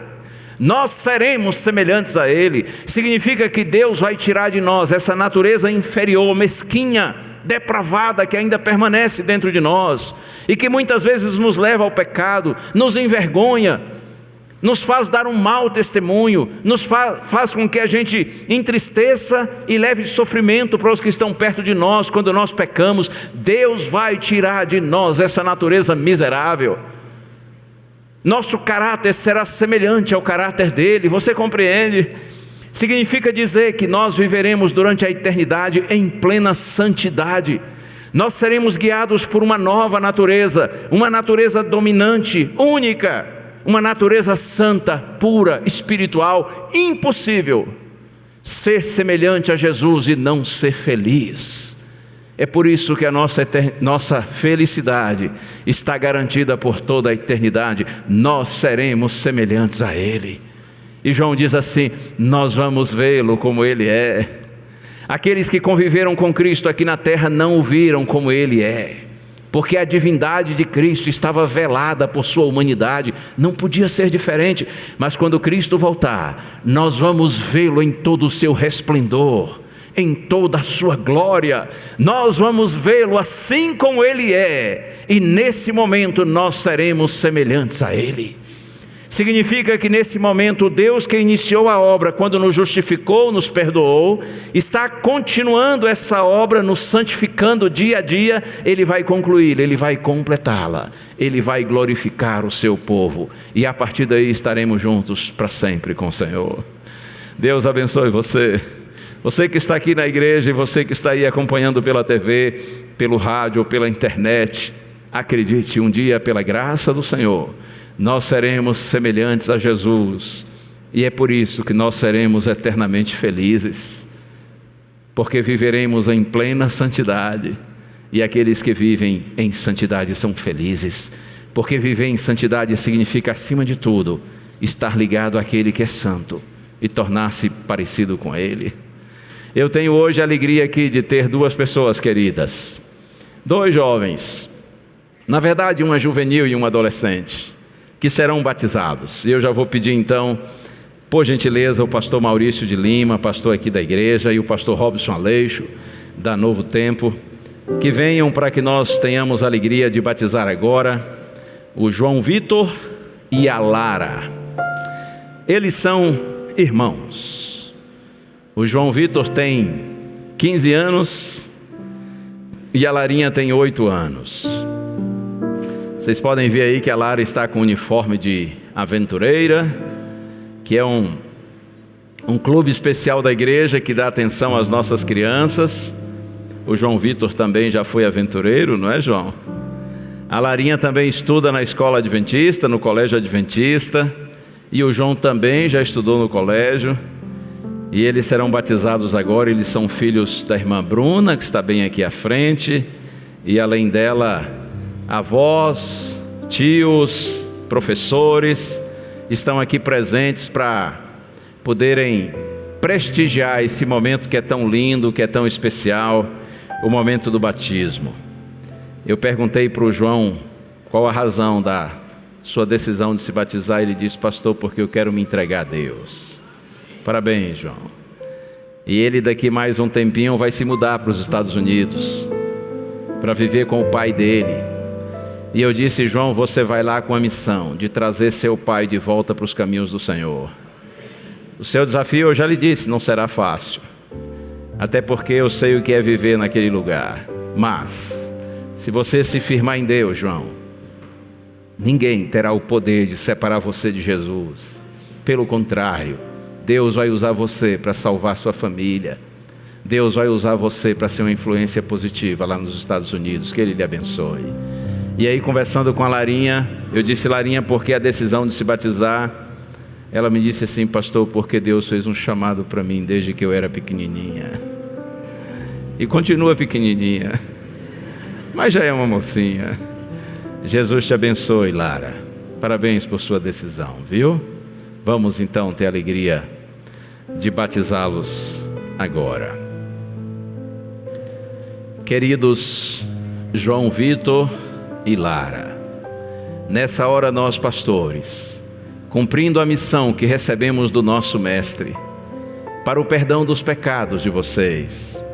Nós seremos semelhantes a Ele. Significa que Deus vai tirar de nós essa natureza inferior, mesquinha, depravada que ainda permanece dentro de nós e que muitas vezes nos leva ao pecado, nos envergonha, nos faz dar um mau testemunho, nos faz com que a gente entristeça e leve sofrimento para os que estão perto de nós quando nós pecamos. Deus vai tirar de nós essa natureza miserável. Nosso caráter será semelhante ao caráter dele, você compreende? Significa dizer que nós viveremos durante a eternidade em plena santidade. Nós seremos guiados por uma nova natureza, uma natureza dominante, única, uma natureza santa, pura, espiritual. Impossível ser semelhante a Jesus e não ser feliz. É por isso que a nossa felicidade está garantida por toda a eternidade. Nós seremos semelhantes a Ele. E João diz assim: nós vamos vê-lo como Ele é. Aqueles que conviveram com Cristo aqui na terra não o viram como Ele é, porque a divindade de Cristo estava velada por sua humanidade, não podia ser diferente. Mas quando Cristo voltar, nós vamos vê-lo em todo o seu resplendor, em toda a sua glória. Nós vamos vê-lo assim como Ele é, e nesse momento nós seremos semelhantes a Ele. Significa que nesse momento, Deus que iniciou a obra quando nos justificou, nos perdoou, está continuando essa obra, nos santificando dia a dia. Ele vai concluir, Ele vai completá-la, Ele vai glorificar o seu povo, e a partir daí estaremos juntos para sempre com o Senhor. Deus abençoe você. Você que está aqui na igreja e você que está aí acompanhando pela TV, pelo rádio ou pela internet, acredite, um dia, pela graça do Senhor, nós seremos semelhantes a Jesus, e é por isso que nós seremos eternamente felizes, porque viveremos em plena santidade, e aqueles que vivem em santidade são felizes, porque viver em santidade significa, acima de tudo, estar ligado àquele que é santo e tornar-se parecido com Ele. Eu tenho hoje a alegria aqui de ter duas pessoas queridas, dois jovens, na verdade uma juvenil e um adolescente, que serão batizados. E eu já vou pedir então, por gentileza, o pastor Maurício de Lima, pastor aqui da igreja, e o pastor Robson Aleixo, da Novo Tempo, que venham para que nós tenhamos a alegria de batizar agora o João Vitor e a Lara. Eles são irmãos. O João Vitor tem 15 anos e a Larinha tem 8 anos. Vocês podem ver aí que a Lara está com o uniforme de aventureira, que é um clube especial da igreja que dá atenção às nossas crianças. O João Vitor também já foi aventureiro, não é, João? A Larinha também estuda na escola adventista, no colégio adventista, e o João também já estudou no colégio, e eles serão batizados agora. Eles são filhos da irmã Bruna, que está bem aqui à frente, e além dela, avós, tios, professores estão aqui presentes para poderem prestigiar esse momento que é tão lindo, que é tão especial, o momento do batismo. Eu perguntei para o João qual a razão da sua decisão de se batizar. Ele disse: pastor, porque eu quero me entregar a Deus. Parabéns, João. E ele daqui mais um tempinho vai se mudar para os Estados Unidos para viver com o pai dele. E eu disse: João, você vai lá com a missão de trazer seu pai de volta para os caminhos do Senhor. O seu desafio, eu já lhe disse, não será fácil, até porque eu sei o que é viver naquele lugar. Mas se você se firmar em Deus, João, ninguém terá o poder de separar você de Jesus. Pelo contrário, Deus vai usar você para salvar sua família. Deus vai usar você para ser uma influência positiva lá nos Estados Unidos. Que Ele lhe abençoe. E aí, conversando com a Larinha, eu disse: Larinha, por que a decisão de se batizar? Ela me disse assim: pastor, porque Deus fez um chamado para mim desde que eu era pequenininha. E continua pequenininha, mas já é uma mocinha. Jesus te abençoe, Lara. Parabéns por sua decisão, viu? Vamos então ter a alegria de batizá-los agora. Queridos João Vitor e Lara, nessa hora nós, pastores, cumprindo a missão que recebemos do nosso Mestre, para o perdão dos pecados de vocês,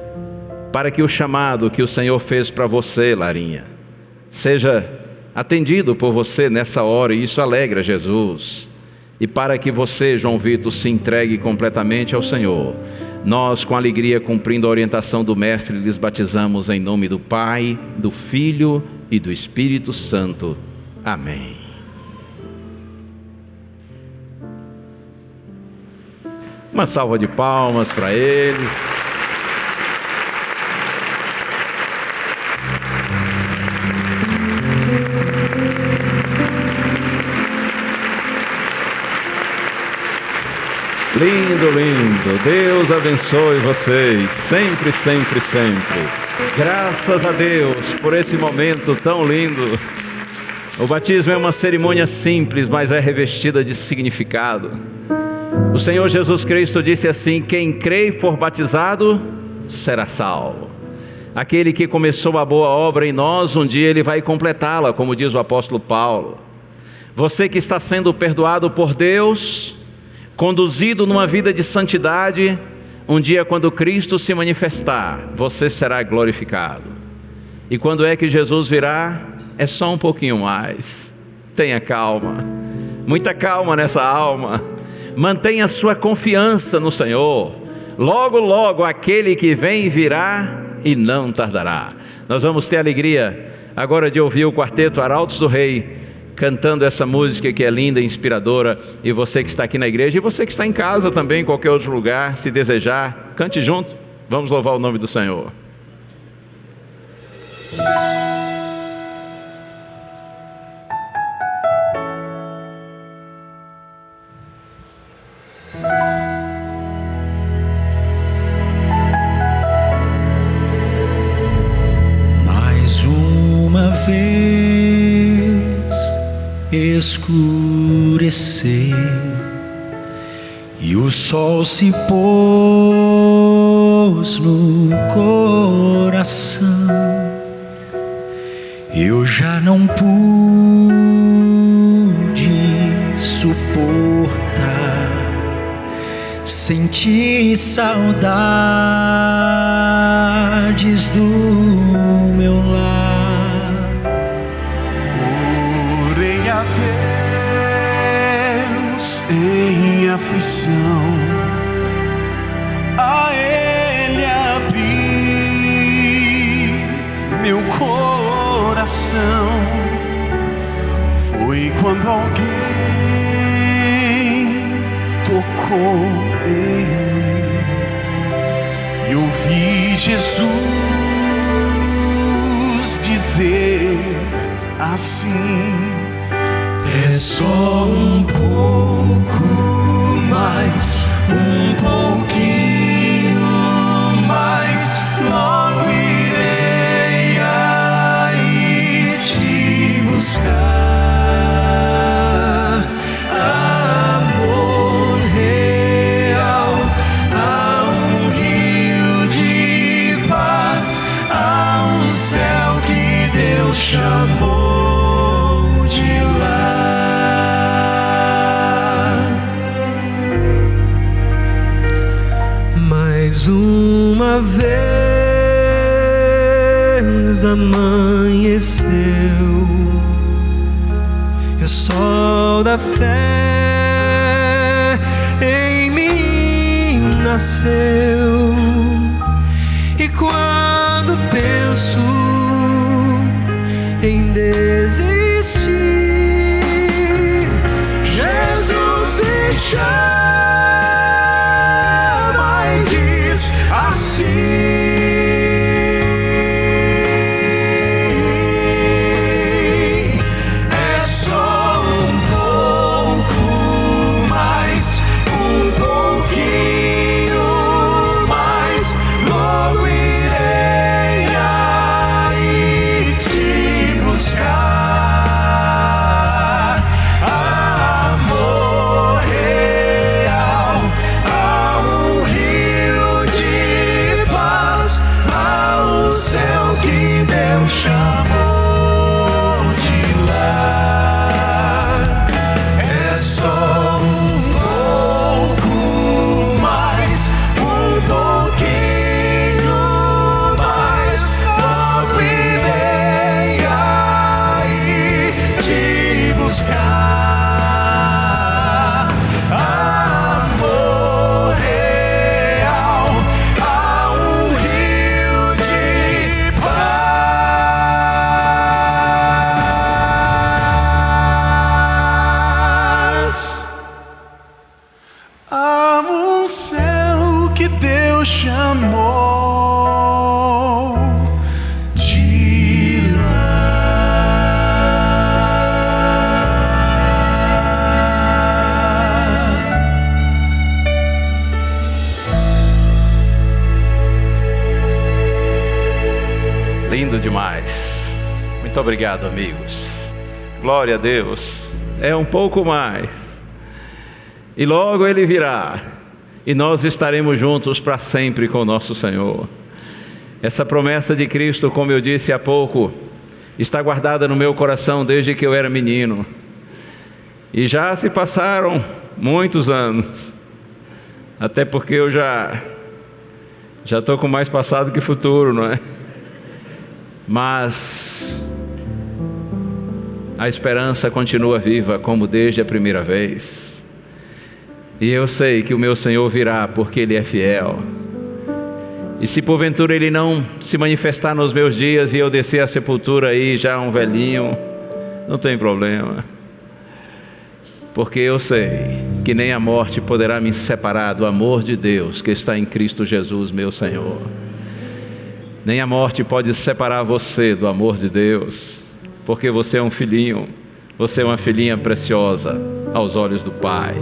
para que o chamado que o Senhor fez para você, Larinha, seja atendido por você nessa hora, e isso alegra Jesus, e para que você, João Vitor, se entregue completamente ao Senhor, nós, com alegria, cumprindo a orientação do Mestre, lhes batizamos em nome do Pai, do Filho e do Espírito Santo. Amém. Uma salva de palmas para eles. Lindo, lindo. Deus abençoe vocês, sempre, sempre, sempre. Graças a Deus por esse momento tão lindo. O batismo é uma cerimônia simples, mas é revestida de significado. O Senhor Jesus Cristo disse assim: quem crê e for batizado será salvo. Aquele que começou a boa obra em nós, um dia Ele vai completá-la, como diz o apóstolo Paulo. Você que está sendo perdoado por Deus, conduzido numa vida de santidade, um dia, quando Cristo se manifestar, você será glorificado. E quando é que Jesus virá? É só um pouquinho mais. Tenha calma. muita calma nessa alma. Mantenha sua confiança no Senhor. Logo, logo aquele que vem virá e não tardará. Nós vamos ter alegria agora de ouvir o quarteto Arautos do Rei cantando essa música que é linda, inspiradora. E você que está aqui na igreja, e você que está em casa também, em qualquer outro lugar, se desejar, cante junto. Vamos louvar o nome do Senhor. Mais uma vez escureceu e o sol se pôs no coração. Eu já não pude suportar, senti saudades do meu lar. Orei a Deus em aflição, a Ele abri meu coração. Foi quando alguém tocou em mim e ouvi Jesus dizer assim: é só um pouco mais, um pouquinho mais, logo irei aí te buscar. Amor real, há um rio de paz, há um céu que Deus chamou de lar. Mais uma vez amanheceu e o sol da fé em mim nasceu. E quando penso em desistir, Jesus me chama e diz assim: é só um pouco mais, um pouquinho mais, logo irei aí te buscar. Amor real, há um rio de paz, há um céu que Deus chamou de lar. É só um pouco mais, um pouquinho mais, logo irei aí te buscar. Amor real, há um rio de paz, há um céu que Deus chamou de lar. Lindo demais. Muito obrigado, amigos. Glória a Deus. É um pouco mais. E logo Ele virá. E nós estaremos juntos para sempre com o nosso Senhor. Essa promessa de Cristo, como eu disse há pouco, está guardada no meu coração desde que eu era menino. E já se passaram muitos anos. Até porque eu já estou com mais passado que futuro, não é? Mas a esperança continua viva como desde a primeira vez. E eu sei que o meu Senhor virá porque Ele é fiel. E se porventura Ele não se manifestar nos meus dias e eu descer à sepultura aí já um velhinho, não tem problema. Porque eu sei que nem a morte poderá me separar do amor de Deus que está em Cristo Jesus, meu Senhor. Nem a morte pode separar você do amor de Deus, porque você é um filhinho, você é uma filhinha preciosa aos olhos do Pai.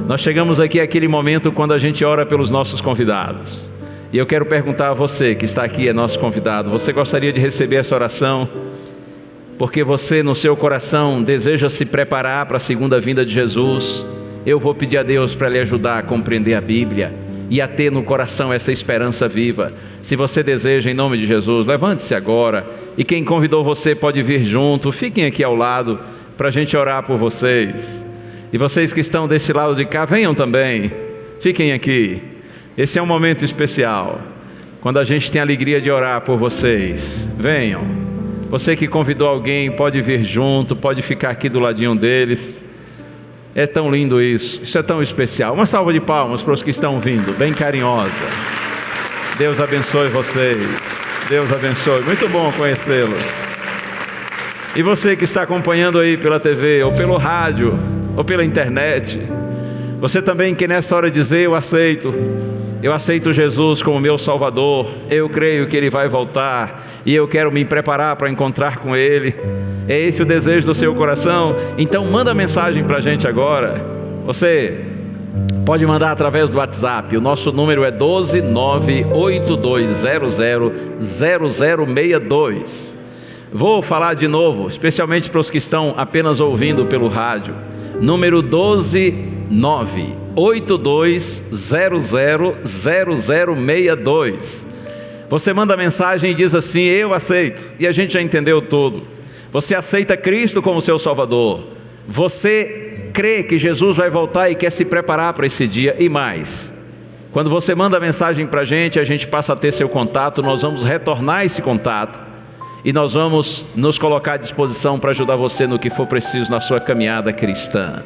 Nós chegamos aqui àquele momento quando a gente ora pelos nossos convidados. E eu quero perguntar a você que está aqui, é nosso convidado, você gostaria de receber essa oração? Porque você no seu coração deseja se preparar para a segunda vinda de Jesus. Eu vou pedir a Deus para lhe ajudar a compreender a Bíblia e a ter no coração essa esperança viva. Se você deseja, em nome de Jesus, levante-se agora. E quem convidou você pode vir junto, fiquem aqui ao lado para a gente orar por vocês. E vocês que estão desse lado de cá, venham também, fiquem aqui. Esse é um momento especial, quando a gente tem a alegria de orar por vocês. Venham. Você que convidou alguém pode vir junto, pode ficar aqui do ladinho deles. É tão lindo isso é tão especial. Uma salva de palmas para os que estão vindo, bem carinhosa. Deus abençoe vocês. Deus abençoe. Muito bom conhecê-los. E você que está acompanhando aí pela TV, ou pelo rádio, ou pela internet, você também quer nessa hora dizer: eu aceito Jesus como meu Salvador, eu creio que Ele vai voltar e eu quero me preparar para encontrar com Ele. É esse o desejo do seu coração? Então manda mensagem para a gente agora. Você pode mandar através do WhatsApp, o nosso número é 12982000062. Vou falar de novo, especialmente para os que estão apenas ouvindo pelo rádio. Número 12982000062. Você manda mensagem e diz assim: eu aceito. E a gente já entendeu tudo. Você aceita Cristo como seu Salvador. Você crê que Jesus vai voltar e quer se preparar para esse dia. E mais, quando você manda mensagem para a gente passa a ter seu contato. Nós vamos retornar esse contato e nós vamos nos colocar à disposição para ajudar você no que for preciso na sua caminhada cristã.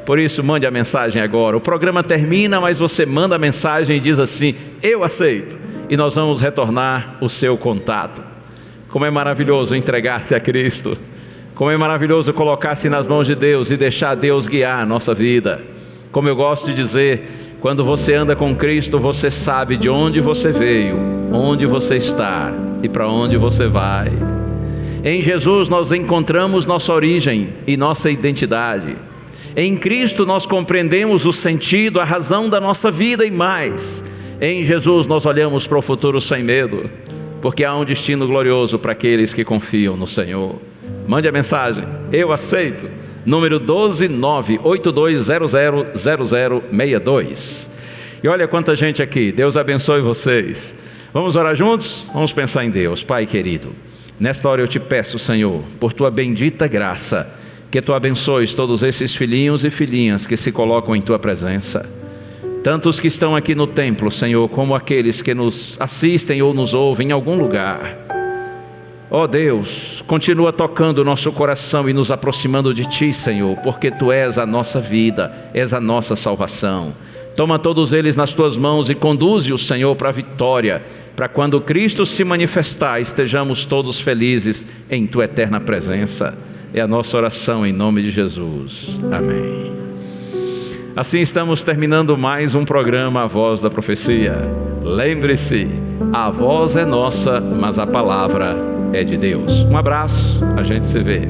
Por isso, mande a mensagem agora. O programa termina, mas você manda a mensagem e diz assim: eu aceito. E nós vamos retornar o seu contato. Como é maravilhoso entregar-se a Cristo. Como é maravilhoso colocar-se nas mãos de Deus e deixar Deus guiar a nossa vida. Como eu gosto de dizer, quando você anda com Cristo, você sabe de onde você veio, onde você está e para onde você vai. Em Jesus nós encontramos nossa origem e nossa identidade. Em Cristo nós compreendemos o sentido, a razão da nossa vida e mais. Em Jesus nós olhamos para o futuro sem medo, porque há um destino glorioso para aqueles que confiam no Senhor. Mande a mensagem: eu aceito. Número 12982000062. E olha quanta gente aqui. Deus abençoe vocês. Vamos orar juntos? Vamos pensar em Deus. Pai querido, nesta hora eu te peço, Senhor, por tua bendita graça, que tu abençoes todos esses filhinhos e filhinhas que se colocam em tua presença. Tantos que estão aqui no templo, Senhor, como aqueles que nos assistem ou nos ouvem em algum lugar. Ó Deus, continua tocando o nosso coração e nos aproximando de Ti, Senhor, porque Tu és a nossa vida, és a nossa salvação. Toma todos eles nas Tuas mãos e conduze-os, Senhor, para a vitória, para quando Cristo se manifestar, estejamos todos felizes em Tua eterna presença. É a nossa oração em nome de Jesus. Amém. Assim estamos terminando mais um programa A Voz da Profecia. Lembre-se, a voz é nossa, mas a palavra é de Deus. Um abraço, a gente se vê.